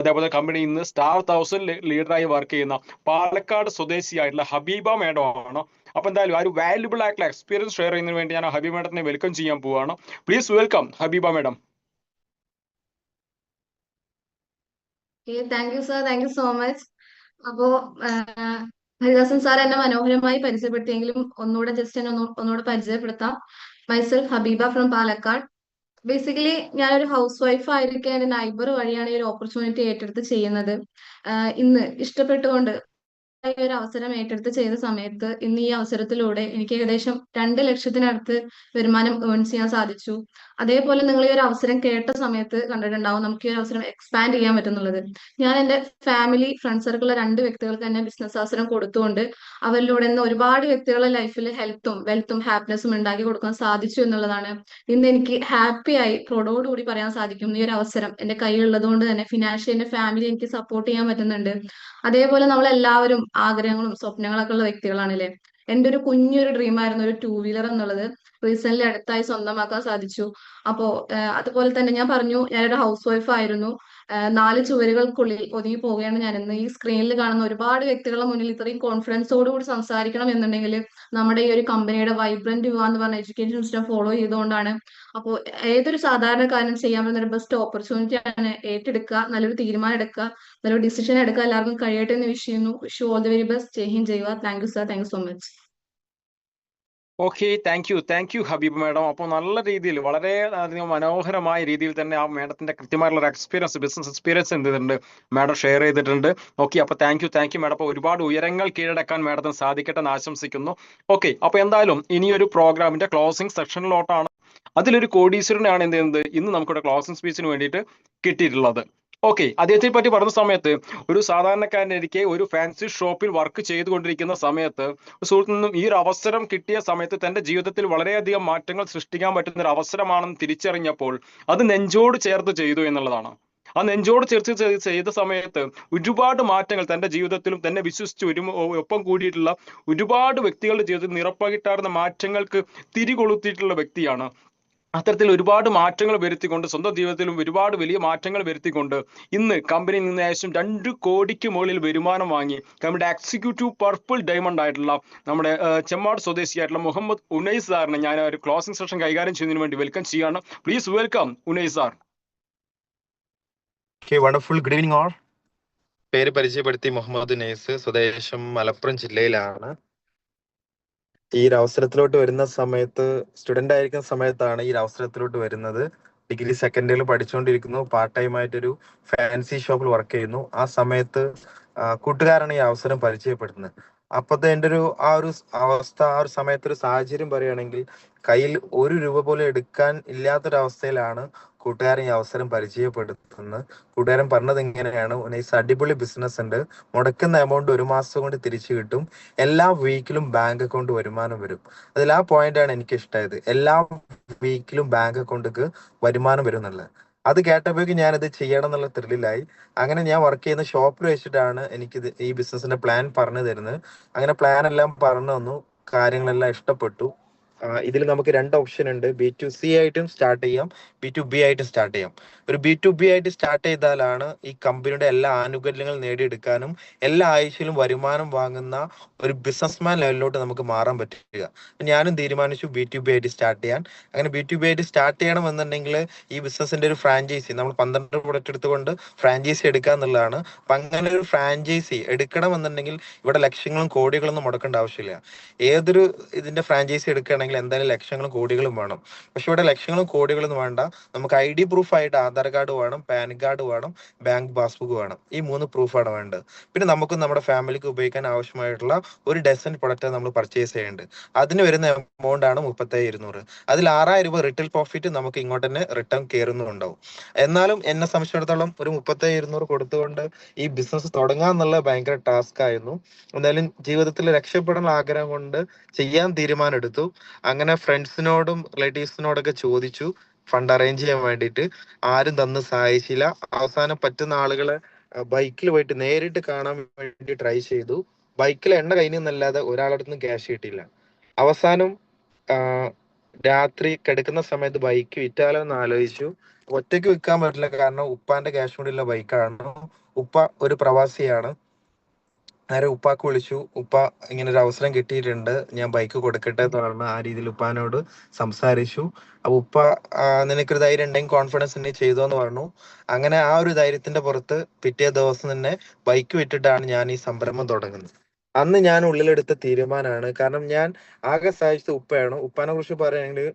അതേപോലെ കമ്പനിയിൽ നിന്ന് സ്റ്റാർ 1000 ലീഡറായി വർക്ക് ചെയ്യുന്ന പാലക്കാട് സ്വദേശിയായിട്ടുള്ള ഹബീബ മേഡം ആണ്. അപ്പൊ എന്തായാലും ആ ഒരു വാല്യുബിൾ ആയിട്ടുള്ള എക്സ്പീരിയൻസ് ഷെയർ ചെയ്യുന്നതിന് വേണ്ടി ഞാൻ ഹബീബ മേഡത്തിനെ വെൽക്കം ചെയ്യാൻ പോവുകയാണ്. Please welcome Habeeba madam. Thank you sir, thank you so much. അപ്പോ ഹരിദാസൻ സാർ എന്നെ മനോഹരമായി പരിചയപ്പെടുത്തിയെങ്കിലും ഒന്നുകൂടെ ജസ്റ്റ് എന്നെ ഒന്നുകൂടെ പരിചയപ്പെടുത്താം. Myself Habeeba from Palakkad. Basically ഞാനൊരു ഹൗസ് വൈഫ് ആയിരിക്കെ എന്റെ നൈബർ വഴിയാണ് ഈ ഒരു ഓപ്പർച്യൂണിറ്റി ഏറ്റെടുത്ത് ചെയ്യുന്നത്. ഇന്ന് ഇഷ്ടപ്പെട്ടുകൊണ്ട് ഈ ഒരു അവസരം ഏറ്റെടുത്ത് ചെയ്ത സമയത്ത് ഇന്ന് ഈ അവസരത്തിലൂടെ എനിക്ക് ഏകദേശം 2 ലക്ഷത്തിനടുത്ത് വരുമാനം ഏൺ ചെയ്യാൻ സാധിച്ചു. അതേപോലെ നിങ്ങൾ ഈ ഒരു അവസരം കേട്ട സമയത്ത് കണ്ടിട്ടുണ്ടാവും നമുക്ക് ഈ ഒരു അവസരം എക്സ്പാൻഡ് ചെയ്യാൻ പറ്റുന്നുള്ളത്. ഞാൻ എന്റെ ഫാമിലി ഫ്രണ്ട് സർക്കിളിലെ 2 വ്യക്തികൾക്ക് തന്നെ ബിസിനസ് അവസരം കൊടുത്തുകൊണ്ട് അവരിലൂടെ ഇന്ന് ഒരുപാട് വ്യക്തികളുടെ ലൈഫിൽ ഹെൽത്തും വെൽത്തും ഹാപ്പിനെസ്സും ഉണ്ടാക്കി കൊടുക്കാൻ സാധിച്ചു എന്നുള്ളതാണ് ഇന്ന് എനിക്ക് ഹാപ്പിയായി പ്രൗഡോടുകൂടി പറയാൻ സാധിക്കും. ഈ ഒരു അവസരം എന്റെ കയ്യിലുള്ളത് കൊണ്ട് തന്നെ ഫിനാൻഷ്യലി എന്റെ ഫാമിലി എനിക്ക് സപ്പോർട്ട് ചെയ്യാൻ പറ്റുന്നുണ്ട്. അതേപോലെ നമ്മളെല്ലാവരും ആഗ്രഹങ്ങളും സ്വപ്നങ്ങളൊക്കെ ഉള്ള വ്യക്തികളാണല്ലേ. എന്റെ ഒരു കുഞ്ഞൊരു ഡ്രീം ആയിരുന്നു ഒരു 2 വീലർ എന്നുള്ളത്. റീസെന്റ് അടുത്തായി സ്വന്തമാക്കാൻ സാധിച്ചു. അപ്പോ അതുപോലെ തന്നെ ഞാൻ പറഞ്ഞു ഞാനൊരു ഹൗസ് വൈഫ് ആയിരുന്നു. 4 ചുവരുകൾക്കുള്ളിൽ ഒതുങ്ങി പോവുകയാണ് ഞാൻ ഇന്ന്. ഈ സ്ക്രീനിൽ കാണുന്ന ഒരുപാട് വ്യക്തികളുടെ മുന്നിൽ ഇത്രയും കോൺഫിഡൻസോടുകൂടി സംസാരിക്കണം എന്നുണ്ടെങ്കിൽ നമ്മുടെ ഈ ഒരു കമ്പനിയുടെ വൈബ്രന്റ് യുവ എന്ന് പറഞ്ഞ എഡ്യൂക്കേഷൻ സിസ്റ്റം ഫോളോ ചെയ്തുകൊണ്ടാണ്. അപ്പോൾ ഏതൊരു സാധാരണക്കാരനും ചെയ്യാൻ പറ്റുന്ന ഒരു ബെസ്റ്റ് ഓപ്പർച്യൂണിറ്റി ആണ്. ഏറ്റെടുക്കുക, നല്ലൊരു തീരുമാനം എടുക്കുക, നല്ലൊരു ഡിസിഷൻ എടുക്കുക. എല്ലാവർക്കും കഴിയട്ടെ എന്ന് വിഷ് ചെയ്യുന്നു. Wish you all the very best. Jai Hind, Jai വാ. Thank you sir, thank you so much. Okay, thank you Habib madam. അപ്പോൾ നല്ല രീതിയിൽ വളരെ അധികം മനോഹരമായ രീതിയിൽ തന്നെ ആ മാഡത്തിന്റെ കൃത്യമായിട്ടുള്ള എക്സ്പീരിയൻസ്, ബിസിനസ് എക്സ്പീരിയൻസ് എന്ത് ചെയ്തിട്ടുണ്ട് മാഡം ഷെയർ ചെയ്തിട്ടുണ്ട്. ഓക്കെ, അപ്പോൾ താങ്ക് യു മാഡം. അപ്പോൾ ഒരുപാട് ഉയരങ്ങൾ കീഴടക്കാൻ മാഡത്തിന് സാധിക്കട്ടെ എന്ന് ആശംസിക്കുന്നു. ഓക്കെ, അപ്പോൾ എന്തായാലും ഇനിയൊരു പ്രോഗ്രാമിന്റെ ക്ലോസിംഗ് സെക്ഷനിലോട്ടാണ്. അതിലൊരു കോടീശ്വരനാണ് എന്ത് ചെയ്യുന്നത് ഇന്ന് നമുക്കിവിടെ ക്ലോസിംഗ് സ്പീച്ചിന് വേണ്ടിയിട്ട് കിട്ടിയിട്ടുള്ളത്. ഓക്കെ, അദ്ദേഹത്തെ പറ്റി പറഞ്ഞ സമയത്ത് ഒരു സാധാരണക്കാരനിരിക്കെ ഒരു ഫാൻസി ഷോപ്പിൽ വർക്ക് ചെയ്തുകൊണ്ടിരിക്കുന്ന സമയത്ത് സുഹൃത്തിൽ നിന്നും ഈ ഒരു അവസരം കിട്ടിയ സമയത്ത് തന്റെ ജീവിതത്തിൽ വളരെയധികം മാറ്റങ്ങൾ സൃഷ്ടിക്കാൻ പറ്റുന്ന ഒരു അവസരമാണെന്ന് തിരിച്ചറിഞ്ഞപ്പോൾ അത് നെഞ്ചോട് ചേർത്ത് ചെയ്തു എന്നുള്ളതാണ്. ആ നെഞ്ചോട് ചേർത്ത് ചെയ്ത സമയത്ത് ഒരുപാട് മാറ്റങ്ങൾ തന്റെ ജീവിതത്തിലും തന്നെ വിശ്വസിച്ച് ഒപ്പം കൂടിയിട്ടുള്ള ഒരുപാട് വ്യക്തികളുടെ ജീവിതത്തിൽ നിറപ്പകിട്ടാറുന്ന മാറ്റങ്ങൾക്ക് തിരികൊളുത്തിയിട്ടുള്ള വ്യക്തിയാണ്. അത്തരത്തിൽ ഒരുപാട് മാറ്റങ്ങൾ വരുത്തിക്കൊണ്ട് സ്വന്തം ജീവിതത്തിലും ഒരുപാട് വലിയ മാറ്റങ്ങൾ വരുത്തിക്കൊണ്ട് ഇന്ന് കമ്പനിയിൽ നിന്ന് ഏകദേശം 2 കോടിക്ക് മുകളിൽ വരുമാനം വാങ്ങി നമ്മുടെ എക്സിക്യൂട്ടീവ് പർപ്പിൾ ഡയമണ്ട് ആയിട്ടുള്ള നമ്മുടെ ചെമ്മാട് സ്വദേശിയായിട്ടുള്ള മുഹമ്മദ് ഉനൈസ് സാറിനെ ഞാൻ ഒരു ക്ലോസിംഗ് സെഷൻ കൈകാര്യം ചെയ്യുന്നതിന് വേണ്ടി വെൽക്കം ചെയ്യാണ്. Please welcome Unais sir. Wonderful. Good evening all. പേര് പരിചയപ്പെടുത്തി മുഹമ്മദ് ഉനൈസ്, സ്വദേശം മലപ്പുറം ജില്ലയിലാണ്. ഈ ഒരു അവസരത്തിലോട്ട് വരുന്ന സമയത്ത് സ്റ്റുഡന്റ് ആയിരിക്കുന്ന സമയത്താണ് ഈ ഒരു അവസരത്തിലോട്ട് വരുന്നത്. ഡിഗ്രി സെക്കൻഡ് ഇയറിൽ പഠിച്ചുകൊണ്ടിരിക്കുന്നു. പാർട്ട് ടൈം ആയിട്ടൊരു ഫാൻസി ഷോപ്പിൽ വർക്ക് ചെയ്യുന്നു. ആ സമയത്ത് കൂട്ടുകാരാണ് ഈ അവസരം പരിചയപ്പെടുത്തുന്നത്. അപ്പോഴത്തെ എൻ്റെ ഒരു ആ ഒരു അവസ്ഥ, ആ ഒരു സമയത്ത് ഒരു സാഹചര്യം പറയുകയാണെങ്കിൽ കയ്യിൽ 1 രൂപ പോലും എടുക്കാൻ ഇല്ലാത്തൊരവസ്ഥയിലാണ് കൂട്ടുകാരൻ ഈ അവസരം പരിചയപ്പെടുത്തുന്നത്. കൂട്ടുകാരൻ പറഞ്ഞത് ഇങ്ങനെയാണ്: ഉനൈസ്, അടിപൊളി ബിസിനസ് ഉണ്ട്, മുടക്കുന്ന എമൗണ്ട് 1 മാസം കൊണ്ട് തിരിച്ചു കിട്ടും, എല്ലാ വീക്കിലും ബാങ്ക് അക്കൗണ്ട് വരുമാനം വരും. അതിൽ ആ പോയിന്റാണ് എനിക്ക് ഇഷ്ടമായത്, എല്ലാ വീക്കിലും ബാങ്ക് അക്കൗണ്ടിക്ക് വരുമാനം വരും എന്നുള്ളത്. അത് കേട്ടപ്പോഴേക്കും ഞാനിത് ചെയ്യണം എന്നുള്ള ത്രില്ലിലായി. അങ്ങനെ ഞാൻ വർക്ക് ചെയ്യുന്ന ഷോപ്പിൽ വെച്ചിട്ടാണ് എനിക്കിത് ഈ ബിസിനസിന്റെ പ്ലാൻ പറഞ്ഞു തരുന്നത്. അങ്ങനെ പ്ലാൻ എല്ലാം പറഞ്ഞു തന്നു, കാര്യങ്ങളെല്ലാം ഇഷ്ടപ്പെട്ടു. ഇതിൽ നമുക്ക് 2 ഓപ്ഷൻ ഉണ്ട്. B2C ആയിട്ടും സ്റ്റാർട്ട് ചെയ്യാം, B2B ആയിട്ടും സ്റ്റാർട്ട് ചെയ്യാം. ഒരു B2B ആയിട്ട് സ്റ്റാർട്ട് ചെയ്താലാണ് ഈ കമ്പനിയുടെ എല്ലാ ആനുകൂല്യങ്ങളും നേടിയെടുക്കാനും എല്ലാ ആഴ്ചയിലും വരുമാനം വാങ്ങുന്ന ഒരു ബിസിനസ്മാൻ ലെവലിലോട്ട് നമുക്ക് മാറാൻ പറ്റുക. ഞാനും തീരുമാനിച്ചു B2B ആയിട്ട് സ്റ്റാർട്ട് ചെയ്യാൻ. അങ്ങനെ B2B ആയിട്ട് സ്റ്റാർട്ട് ചെയ്യണം എന്നുണ്ടെങ്കിൽ ഈ ബിസിനസിന്റെ ഒരു ഫ്രാഞ്ചൈസി നമ്മൾ 12 പ്രൊഡക്റ്റ് എടുത്തുകൊണ്ട് ഫ്രാഞ്ചൈസി എടുക്കുക എന്നുള്ളതാണ്. അപ്പൊ അങ്ങനെ ഒരു ഫ്രാഞ്ചൈസി എടുക്കണം എന്നുണ്ടെങ്കിൽ ഇവിടെ ലക്ഷങ്ങളും കോടികളൊന്നും മുടക്കേണ്ട ആവശ്യമില്ല. ഏതൊരു ഇതിന്റെ ഫ്രാഞ്ചൈസി എടുക്കുകയാണെങ്കിൽ എന്തായാലും ലക്ഷങ്ങളും കോടികളും വേണം. പക്ഷെ ഇവിടെ ലക്ഷങ്ങളും കോടികളൊന്നും വേണ്ട. നമുക്ക് ID പ്രൂഫ് ആയിട്ട് ആധാർ കാർഡ് വേണം, പാൻ കാർഡ് വേണം, ബാങ്ക് പാസ്ബുക്ക് വേണം. ഈ 3 പ്രൂഫാണ് വേണ്ടത്. പിന്നെ നമുക്ക് നമ്മുടെ ഫാമിലിക്ക് ഉപയോഗിക്കാൻ ആവശ്യമായിട്ടുള്ള ഒരു ഡസൻ പ്രൊഡക്റ്റ് നമ്മൾ പർച്ചേസ് ചെയ്യേണ്ടത്. അതിന് വരുന്ന എമൗണ്ട് ആണ് 37,200. അതിൽ 6,000 രൂപ റിട്ടേൽ പ്രോഫിറ്റ് നമുക്ക് ഇങ്ങോട്ട് തന്നെ റിട്ടേൺ കയറുന്നുണ്ടാവും. എന്നാലും എന്നെ സംബന്ധിച്ചിടത്തോളം ഒരു 37,200 കൊടുത്തുകൊണ്ട് ഈ ബിസിനസ് തുടങ്ങാന്നുള്ള ഭയങ്കര ടാസ്ക് ആയിരുന്നു. എന്തായാലും ജീവിതത്തിൽ രക്ഷപ്പെടാൻ ആഗ്രഹം കൊണ്ട് ചെയ്യാൻ തീരുമാനം എടുത്തു. അങ്ങനെ ഫ്രണ്ട്സിനോടും റിലേറ്റീവ്സിനോടൊക്കെ ചോദിച്ചു ഫണ്ട് അറേഞ്ച് ചെയ്യാൻ വേണ്ടിയിട്ട്. ആരും തന്ന് സഹായിച്ചില്ല. അവസാനം പറ്റുന്ന ആളുകളെ ബൈക്കിൽ പോയിട്ട് നേരിട്ട് കാണാൻ വേണ്ടി ട്രൈ ചെയ്തു. ബൈക്കിൽ എണ്ണ കയ്യിൽ നിന്നല്ലാതെ ഒരാളടുത്ത് നിന്ന് ക്യാഷ് കിട്ടിയില്ല. അവസാനം രാത്രി കിടക്കുന്ന സമയത്ത് ബൈക്ക് വിറ്റാലോ എന്ന് ആലോചിച്ചു. ഒറ്റയ്ക്ക് വിൽക്കാൻ പറ്റില്ല, കാരണം ഉപ്പാന്റെ ക്യാഷ് കൊണ്ടുള്ള ബൈക്കാണ്. ഉപ്പ ഒരു പ്രവാസിയാണ്. നേരെ ഉപ്പാക്ക് വിളിച്ചു, ഉപ്പ ഇങ്ങനെ ഒരു അവസരം കിട്ടിയിട്ടുണ്ട്, ഞാൻ ബൈക്ക് കൊടുക്കട്ടെ എന്ന് പറഞ്ഞു. ആ രീതിയിൽ ഉപ്പാനോട് സംസാരിച്ചു. അപ്പൊ ഉപ്പ നിനക്കൊരു ധൈര്യം ഉണ്ടെങ്കിൽ കോൺഫിഡൻസ് ഉണ്ടെങ്കിൽ ചെയ്തോ എന്ന് പറഞ്ഞു. അങ്ങനെ ആ ഒരു ധൈര്യത്തിന്റെ പുറത്ത് പിറ്റേ ദിവസം തന്നെ ബൈക്ക് വിട്ടിട്ടാണ് ഞാൻ ഈ സംരംഭം തുടങ്ങുന്നത്. അന്ന് ഞാൻ ഉള്ളിലെടുത്ത തീരുമാനമാണ്. കാരണം ഞാൻ ആകെ സഹായിച്ചത് ഉപ്പയാണ്. ഉപ്പാനെ കുറിച്ച് പറയുകയാണെങ്കിൽ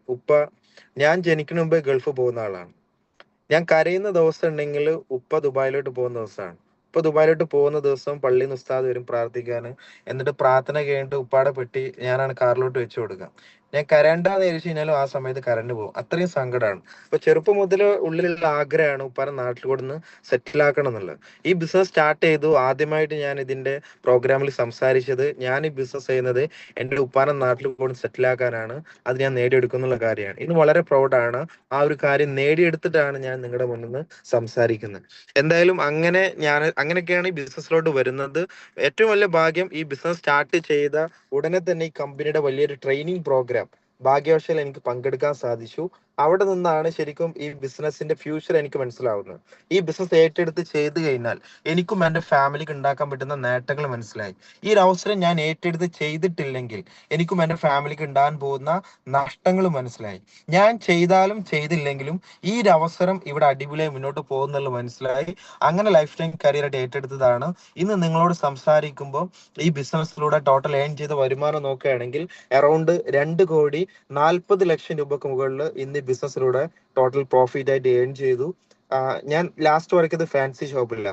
ഞാൻ ജനിക്കുന്ന മുമ്പേ ഗൾഫ് പോകുന്ന ആളാണ്. ഞാൻ കരയുന്ന ദിവസം ഉണ്ടെങ്കിൽ ഉപ്പ ദുബായിലോട്ട് പോകുന്ന ദിവസമാണ്. ഉപ്പ ദുബായിലോട്ട് പോകുന്ന ദിവസം പള്ളിയിൽ നിന്ന് ഉസ്താദ് വരും പ്രാർത്ഥിക്കാൻ. എന്നിട്ട് പ്രാർത്ഥന കഴിഞ്ഞിട്ട് ഉപ്പാടെ പെട്ടി ഞാനാണ് കാറിലോട്ട് വെച്ചു കൊടുക്കുക. ഞാൻ കരണ്ടാന്ന് ചോദിച്ചു കഴിഞ്ഞാലും ആ സമയത്ത് കറണ്ട് പോകും. അത്രയും സങ്കടമാണ്. അപ്പൊ ചെറുപ്പം മുതൽ ഉള്ളിലുള്ള ആഗ്രഹമാണ് ഉപ്പാനെ നാട്ടിൽ കൊടുന്ന് സെറ്റിൽ ആക്കണം എന്നുള്ളത്. ഈ ബിസിനസ് സ്റ്റാർട്ട് ചെയ്തു. ആദ്യമായിട്ട് ഞാൻ ഇതിന്റെ പ്രോഗ്രാമിൽ സംസാരിച്ചത്, ഞാൻ ഈ ബിസിനസ് ചെയ്യുന്നത് എൻ്റെ ഉപ്പാനെ നാട്ടിൽ കൊണ്ട് സെറ്റിൽ ആക്കാനാണ്, അത് ഞാൻ നേടിയെടുക്കുന്നുള്ള കാര്യമാണ്. ഇന്ന് വളരെ പ്രൗഡാണ്. ആ ഒരു കാര്യം നേടിയെടുത്തിട്ടാണ് ഞാൻ നിങ്ങളുടെ മുന്നിൽ നിന്ന് സംസാരിക്കുന്നത്. എന്തായാലും അങ്ങനെയൊക്കെയാണ് ഈ ബിസിനസ്സിലോട്ട് വരുന്നത്. ഏറ്റവും വലിയ ഭാഗ്യം, ഈ ബിസിനസ് സ്റ്റാർട്ട് ചെയ്ത ഉടനെ തന്നെ ഈ കമ്പനിയുടെ വലിയൊരു ട്രെയിനിങ് പ്രോഗ്രാം ഭാഗ്യവശാൽ എനിക്ക് പങ്കെടുക്കാൻ സാധിച്ചു. അവിടെ നിന്നാണ് ശരിക്കും ഈ ബിസിനസിന്റെ ഫ്യൂച്ചർ എനിക്ക് മനസ്സിലാവുന്നത്. ഈ ബിസിനസ് ഏറ്റെടുത്ത് ചെയ്തു കഴിഞ്ഞാൽ എനിക്കും എൻ്റെ ഫാമിലിക്ക് ഉണ്ടാക്കാൻ പറ്റുന്ന നേട്ടങ്ങൾ മനസ്സിലായി. ഈ ഒരു അവസരം ഞാൻ ഏറ്റെടുത്ത് ചെയ്തിട്ടില്ലെങ്കിൽ എനിക്കും എൻ്റെ ഫാമിലിക്ക് ഉണ്ടാകാൻ പോകുന്ന നഷ്ടങ്ങൾ മനസ്സിലായി. ഞാൻ ചെയ്താലും ചെയ്തില്ലെങ്കിലും ഈ ഒരു അവസരം ഇവിടെ അടിപൊളിയായി മുന്നോട്ട് പോകുന്നുള്ള മനസ്സിലായി. അങ്ങനെ ലൈഫ് ടൈം കരിയറായിട്ട് ഏറ്റെടുത്തതാണ്. ഇന്ന് നിങ്ങളോട് സംസാരിക്കുമ്പോൾ ഈ ബിസിനസ്സിലൂടെ ടോട്ടൽ ഏൺ ചെയ്ത വരുമാനം നോക്കുകയാണെങ്കിൽ അറൗണ്ട് 2,40,00,000 രൂപക്ക് മുകളിൽ ഇന്ന് ഈ ബിസിനസ്സിലൂടെ ടോട്ടൽ പ്രോഫിറ്റ് ആയിട്ട് ഏൺ ചെയ്തു. ഞാൻ ലാസ്റ്റ് വർക്കിയത് ഫാൻസി ഷോപ്പില്ല.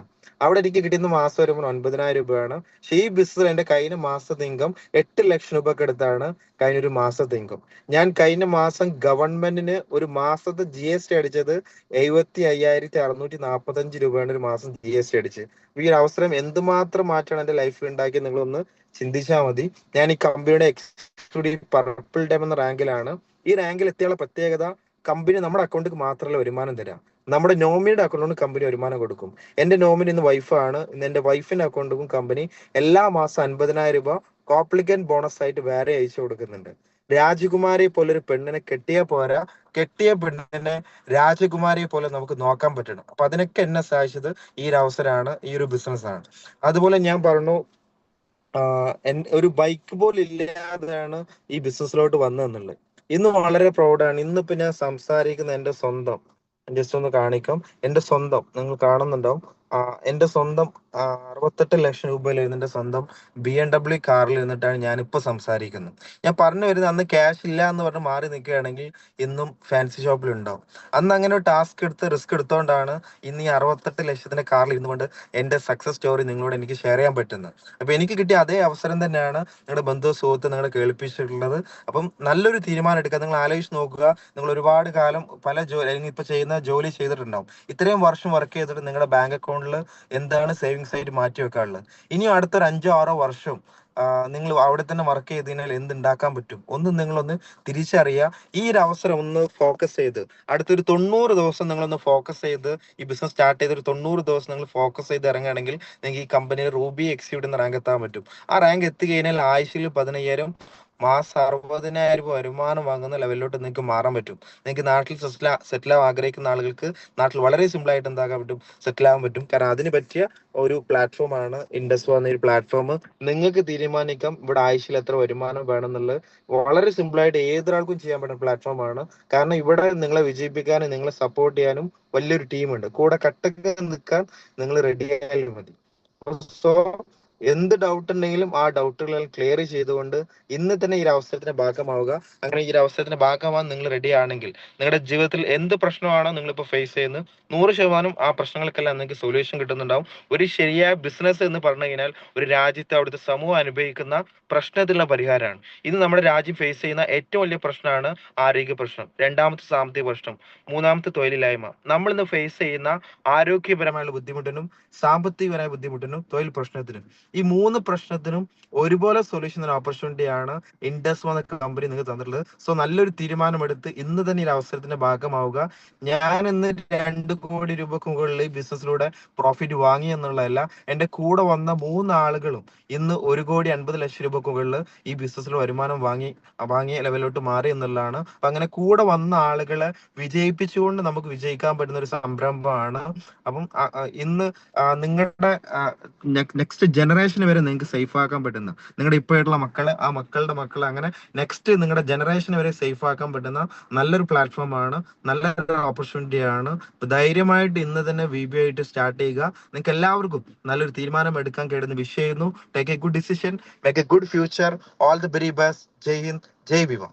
അവിടെ എനിക്ക് കിട്ടുന്ന മാസം വരുമ്പോൾ 9,000 രൂപയാണ്. പക്ഷേ ഈ ബിസിനസ് എൻ്റെ കഴിഞ്ഞ മാസത്തെ ഇൻകം 8 ലക്ഷം രൂപക്ക് അടുത്താണ് കഴിഞ്ഞൊരു മാസത്തെ ഇൻകം. ഞാൻ കഴിഞ്ഞ മാസം ഗവൺമെന്റിന് ഒരു മാസത്തെ GST അടിച്ചത് 75,645 രൂപയാണ് ഒരു മാസം GST അടിച്ച്. ഈ ഒരു അവസരം എന്തുമാത്രം മാറ്റമാണ് എൻ്റെ ലൈഫിൽ ഉണ്ടാക്കിയത് നിങ്ങളൊന്ന് ചിന്തിച്ചാൽ മതി. ഞാൻ ഈ കമ്പനിയുടെ എക്സിക്യൂട്ടീവ് പർപ്പിൾ ഡൈം എന്ന റാങ്കിലാണ്. ഈ റാങ്കിൽ എത്തിയുള്ള പ്രത്യേകത, കമ്പനി നമ്മുടെ അക്കൗണ്ടിൽ മാത്രമല്ല വരുമാനം തരാം, നമ്മുടെ നോമിനിയുടെ അക്കൗണ്ടിലാണ് കമ്പനി വരുമാനം കൊടുക്കും. എൻ്റെ നോമിനി ഇന്ന് വൈഫാണ്. ഇന്ന് എൻ്റെ വൈഫിന്റെ അക്കൗണ്ടിലും കമ്പനി എല്ലാ മാസം 50,000 രൂപ കോപ്ലിക്കന്റ് ബോണസ് ആയിട്ട് വേറെ അയച്ചു കൊടുക്കുന്നുണ്ട്. രാജകുമാരിയെ പോലെ ഒരു പെണ്ണിനെ കെട്ടിയാൽ പോരാ, കെട്ടിയ പെണ്ണിനെ രാജകുമാരിയെ പോലെ നമുക്ക് നോക്കാൻ പറ്റണം. അപ്പൊ അതിനൊക്കെ എന്നെ സഹായിച്ചത് ഈ ഒരു അവസരമാണ്, ഈ ഒരു ബിസിനസ് ആണ്. അതുപോലെ ഞാൻ പറഞ്ഞു, ഒരു ബൈക്ക് പോലും ഇല്ലാതെയാണ് ഈ ബിസിനസ്സിലോട്ട് വന്നതെന്നുള്ളത്. ഇന്ന് വളരെ പ്രൗഡാണ്. ഇന്നിപ്പോ ഞാൻ സംസാരിക്കുന്ന എൻ്റെ സ്വന്തം, ജസ്റ്റ് ഒന്ന് കാണിക്കാം. എൻ്റെ സ്വന്തം നിങ്ങൾ കാണുന്നുണ്ടാവും. എൻ്റെ സ്വന്തം 68 ലക്ഷം രൂപയിൽ എൻ്റെ സ്വന്തം BMW കാറിൽ ഇരുന്നിട്ടാണ് ഞാനിപ്പോൾ സംസാരിക്കുന്നത്. ഞാൻ പറഞ്ഞു വരുന്നത്, അന്ന് ക്യാഷ് ഇല്ല എന്ന് പറഞ്ഞ് മാറി നിൽക്കുകയാണെങ്കിൽ ഇന്നും ഫാൻസി ഷോപ്പിൽ ഉണ്ടാവും. അന്ന് അങ്ങനെ ഒരു ടാസ്ക് എടുത്ത് റിസ്ക് എടുത്തോണ്ടാണ് ഇന്ന് ഈ 68 ലക്ഷത്തിന്റെ കാറിൽ ഇരുന്നുകൊണ്ട് എൻ്റെ സക്സസ് സ്റ്റോറി നിങ്ങളോട് എനിക്ക് ഷെയർ ചെയ്യാൻ പറ്റുന്നത്. അപ്പൊ എനിക്ക് കിട്ടിയ അതേ അവസരം തന്നെയാണ് നിങ്ങളുടെ ബന്ധു സുഹൃത്ത് നിങ്ങളെ കേൾപ്പിച്ചിട്ടുള്ളത്. അപ്പം നല്ലൊരു തീരുമാനം എടുക്കുക. നിങ്ങൾ ആലോചിച്ച് നോക്കുക, നിങ്ങൾ ഒരുപാട് കാലം പല ജോലി അല്ലെങ്കിൽ ഇപ്പൊ ചെയ്യുന്ന ജോലി ചെയ്തിട്ടുണ്ടാവും. ഇത്രയും വർഷം വർക്ക് ചെയ്തിട്ട് നിങ്ങളുടെ ബാങ്ക് അക്കൗണ്ടിൽ എന്താണ് സേവിങ്സ് ആയിട്ട് മാറ്റി വെക്കാനുള്ളത്? ഇനിയും അടുത്തൊരു 5-6 വർഷം നിങ്ങൾ അവിടെ തന്നെ വർക്ക് ചെയ്ത് കഴിഞ്ഞാൽ എന്തുണ്ടാക്കാൻ പറ്റും? നിങ്ങളൊന്ന് തിരിച്ചറിയുക. ഈ ഒരു അവസരം ഒന്ന് ഫോക്കസ് ചെയ്ത് അടുത്തൊരു 90 ദിവസം നിങ്ങളൊന്ന് ഫോക്കസ് ചെയ്ത് ഈ ബിസിനസ് സ്റ്റാർട്ട് ചെയ്ത് ഒരു 90 ദിവസം നിങ്ങൾ ഫോക്കസ് ചെയ്ത് ഇറങ്ങുകയാണെങ്കിൽ നിങ്ങൾക്ക് ഈ കമ്പനിയിൽ റൂബി എക്സിക്യൂട്ടീവ് എന്ന റാങ്ക് എത്താൻ പറ്റും. ആ റാങ്ക് എത്തിക്കഴിഞ്ഞാൽ ആഴ്ചയിൽ 15,000, മാസം 60,000 വരുമാനം വാങ്ങുന്ന ലെവലിലോട്ട് നിങ്ങൾക്ക് മാറാൻ പറ്റും. നിങ്ങൾക്ക് നാട്ടിൽ സെറ്റിൽ ആവാൻ ആഗ്രഹിക്കുന്ന ആളുകൾക്ക് നാട്ടിൽ വളരെ സിമ്പിൾ ആയിട്ട് എന്താക്കാൻ പറ്റും? സെറ്റിൽ ആവാൻ പറ്റും. കാരണം അതിന് പറ്റിയ ഒരു പ്ലാറ്റ്ഫോം ആണ് ഇൻഡസ്ട്രോ എന്ന ഒരു പ്ലാറ്റ്ഫോം. നിങ്ങൾക്ക് തീരുമാനിക്കാം ഇവിടെ ആഴ്ചയിൽ എത്ര വരുമാനം വേണം എന്നുള്ളത്. വളരെ സിമ്പിൾ ആയിട്ട് ഏതൊരാൾക്കും ചെയ്യാൻ പറ്റുന്ന പ്ലാറ്റ്ഫോം ആണ്. കാരണം ഇവിടെ നിങ്ങളെ വിജയിപ്പിക്കാനും നിങ്ങളെ സപ്പോർട്ട് ചെയ്യാനും വലിയൊരു ടീമുണ്ട്. കൂടെ കട്ടക്ക് നിൽക്കാൻ നിങ്ങൾ റെഡി ആയാലും മതി. സോ എന്ത് ഡൗട്ട് ഉണ്ടെങ്കിലും ആ ഡൗട്ടുകൾ ക്ലിയർ ചെയ്തുകൊണ്ട് ഇന്ന് തന്നെ ഈ ഒരു അവസരത്തിന്റെ ഭാഗമാവുക. അങ്ങനെ ഈ ഒരു അവസരത്തിന്റെ ഭാഗമാവാൻ നിങ്ങൾ റെഡി ആണെങ്കിൽ നിങ്ങളുടെ ജീവിതത്തിൽ എന്ത് പ്രശ്നമാണോ നിങ്ങളിപ്പോൾ ഫേസ് ചെയ്യുന്നത് 100% ആ പ്രശ്നങ്ങൾക്കെല്ലാം നിങ്ങൾക്ക് സൊല്യൂഷൻ കിട്ടുന്നുണ്ടാവും. ഒരു ശരിയായ ബിസിനസ് എന്ന് പറഞ്ഞു കഴിഞ്ഞാൽ ഒരു രാജ്യത്ത് അവിടുത്തെ സമൂഹം അനുഭവിക്കുന്ന പ്രശ്നത്തിനുള്ള പരിഹാരമാണ്. ഇന്ന് നമ്മുടെ രാജ്യം ഫേസ് ചെയ്യുന്ന ഏറ്റവും വലിയ പ്രശ്നമാണ് ആരോഗ്യ പ്രശ്നം, രണ്ടാമത്തെ സാമ്പത്തിക പ്രശ്നം, മൂന്നാമത്തെ തൊഴിലില്ലായ്മ. നമ്മൾ ഇന്ന് ഫേസ് ചെയ്യുന്ന ആരോഗ്യപരമായുള്ള ബുദ്ധിമുട്ടിനും സാമ്പത്തികപരമായ ബുദ്ധിമുട്ടിനും തൊഴിൽ പ്രശ്നത്തിനും ഈ 3 പ്രശ്നത്തിനും ഒരുപോലെ സൊല്യൂഷൻ ഓപ്പർച്യൂണിറ്റിയാണ് ഇൻഡസ് എന്ന കമ്പനി നിങ്ങൾക്ക് തന്നിട്ടുള്ളത്. സോ നല്ലൊരു തീരുമാനമെടുത്ത് ഇന്ന് തന്നെ ഈ അവസരത്തിന്റെ ഭാഗമാവുക. ഞാൻ ഇന്ന് 2 കോടി രൂപക്ക് മുകളിൽ ഈ ബിസിനസ്സിലൂടെ പ്രോഫിറ്റ് വാങ്ങി എന്നുള്ളതല്ല, എന്റെ കൂടെ വന്ന 3 ആളുകളും ഇന്ന് 1,50,00,000 രൂപക്ക് മുകളിൽ ഈ ബിസിനസ്സിൽ വരുമാനം വാങ്ങിയ ലെവലിലോട്ട് മാറി എന്നുള്ളതാണ്. അപ്പൊ അങ്ങനെ കൂടെ വന്ന ആളുകളെ വിജയിപ്പിച്ചുകൊണ്ട് നമുക്ക് വിജയിക്കാൻ പറ്റുന്ന ഒരു സംരംഭമാണ്. അപ്പം ഇന്ന് നിങ്ങളുടെ നെക്സ്റ്റ് ജനറേഷൻ വരെ നിങ്ങൾക്ക് സേഫ് ആക്കാൻ പറ്റുന്ന, നിങ്ങളുടെ ഇപ്പോഴുള്ള മക്കളെ, ആ മക്കളുടെ മക്കളെ, അങ്ങനെ നെക്സ്റ്റ് നിങ്ങളുടെ ജനറേഷൻ വരെ സേഫ് ആക്കാൻ പറ്റുന്ന നല്ലൊരു പ്ലാറ്റ്ഫോമാണ്, നല്ലൊരു ഓപ്പർച്യൂണിറ്റി ആണ്. ധൈര്യമായിട്ട് ഇന്ന് തന്നെ VBA ആയിട്ട് സ്റ്റാർട്ട് ചെയ്യുക. നിങ്ങൾക്ക് എല്ലാവർക്കും നല്ലൊരു തീരുമാനം എടുക്കാൻ കഴിയുന്ന വിഷ് ചെയ്യുന്നു. Take a good decision, make a good future. All the very best. Jai Hind, Jai Bhima.